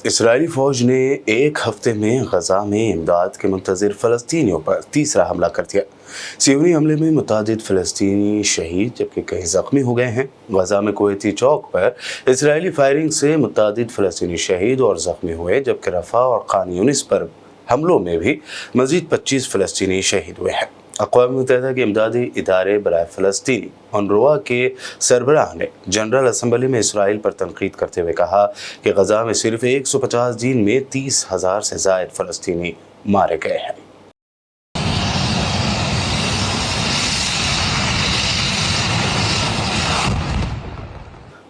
اسرائیلی فوج نے ایک ہفتے میں غزہ میں امداد کے منتظر فلسطینیوں پر تیسرا حملہ کر دیا۔ صہیونی حملے میں متعدد فلسطینی شہید جبکہ کئی زخمی ہو گئے ہیں۔ غزہ میں کویتی چوک پر اسرائیلی فائرنگ سے متعدد فلسطینی شہید اور زخمی ہوئے، جبکہ رفح اور خان یونس پر حملوں میں بھی مزید 25 فلسطینی شہید ہوئے ہیں۔ اقوام متحدہ کے امدادی ادارے برائے فلسطین اونروا کے سربراہ نے جنرل اسمبلی میں اسرائیل پر تنقید کرتے ہوئے کہا کہ غزہ میں صرف 150 دن میں 30,000 سے زائد فلسطینی مارے گئے ہیں۔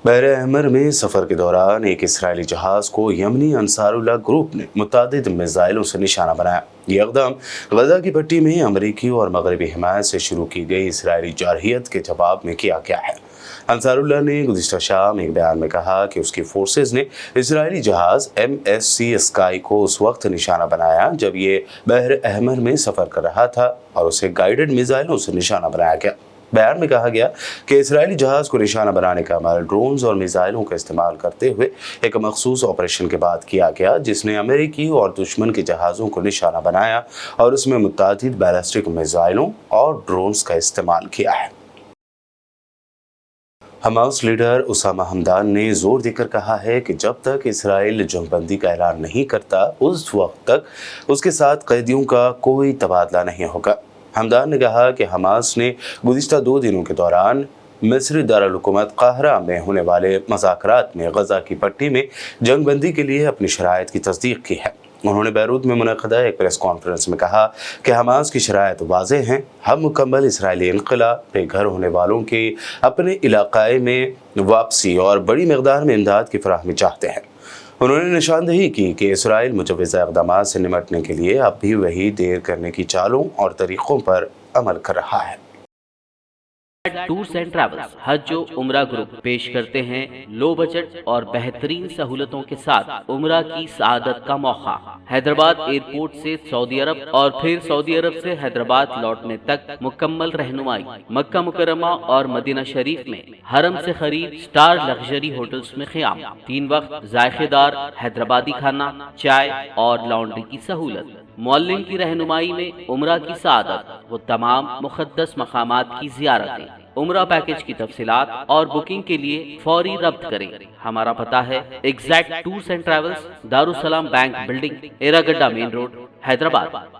بحر احمر میں سفر کے دوران ایک اسرائیلی جہاز کو یمنی انصار اللہ گروپ نے متعدد میزائلوں سے نشانہ بنایا۔ یہ اقدام غزہ کی پٹی میں امریکی اور مغربی حمایت سے شروع کی گئی اسرائیلی جارحیت کے جواب میں کیا گیا ہے۔ انصار اللہ نے گزشتہ شام ایک بیان میں کہا کہ اس کی فورسز نے اسرائیلی جہاز MSC اسکائی کو اس وقت نشانہ بنایا جب یہ بحر احمر میں سفر کر رہا تھا اور اسے گائیڈڈ میزائلوں سے نشانہ بنایا گیا۔ بیان میں کہا گیا کہ اسرائیلی جہاز کو نشانہ بنانے کا عمل ڈرونز اور میزائلوں کا استعمال کرتے ہوئے ایک مخصوص آپریشن کے بعد کیا گیا، جس نے امریکی اور دشمن کے جہازوں کو نشانہ بنایا اور اس میں متعدد بیلسٹک میزائلوں اور ڈرونز کا استعمال کیا ہے۔ حماس لیڈر اسامہ حمدان نے زور دے کر کہا ہے کہ جب تک اسرائیل جنگ بندی کا اعلان نہیں کرتا اس وقت تک اس کے ساتھ قیدیوں کا کوئی تبادلہ نہیں ہوگا۔ حمدان نے کہا کہ حماس نے گزشتہ 2 دنوں کے دوران مصری دارالحکومت قاہرہ میں ہونے والے مذاکرات میں غزہ کی پٹی میں جنگ بندی کے لیے اپنی شرائط کی تصدیق کی ہے۔ انہوں نے بیروت میں منعقدہ ایک پریس کانفرنس میں کہا کہ حماس کی شرائط واضح ہیں، ہم مکمل اسرائیلی انخلا، بے گھر ہونے والوں کی اپنے علاقے میں واپسی اور بڑی مقدار میں امداد کی فراہمی چاہتے ہیں۔ انہوں نے نشاندہی کی کہ اسرائیل مجوزہ اقدامات سے نمٹنے کے لیے اب بھی وہی دیر کرنے کی چالوں اور طریقوں پر عمل کر رہا ہے۔ ٹورز اینڈ ٹریولز حج و عمرہ گروپ پیش کرتے ہیں لو بجٹ اور بہترین سہولتوں کے ساتھ عمرہ کی سعادت کا موقع۔ حیدرآباد ایئرپورٹ سے سعودی عرب اور پھر سعودی عرب سے حیدرآباد لوٹنے تک مکمل رہنمائی۔ مکہ مکرمہ اور مدینہ شریف میں حرم سے قریب سٹار لگژری ہوٹلز میں قیام، 3 وقت ذائقے دار حیدرآبادی کھانا، چائے اور لانڈری کی سہولت۔ معلم کی رہنمائی میں عمرہ کی سعادت و تمام مقدس مقامات کی زیارتیں۔ عمرہ پیکج کی تفصیلات اور بکنگ کے لیے فوری رابطہ کریں۔ ہمارا پتہ ہے exact tours and travels, Darussalam bank building, Erragadda main road, Hyderabad.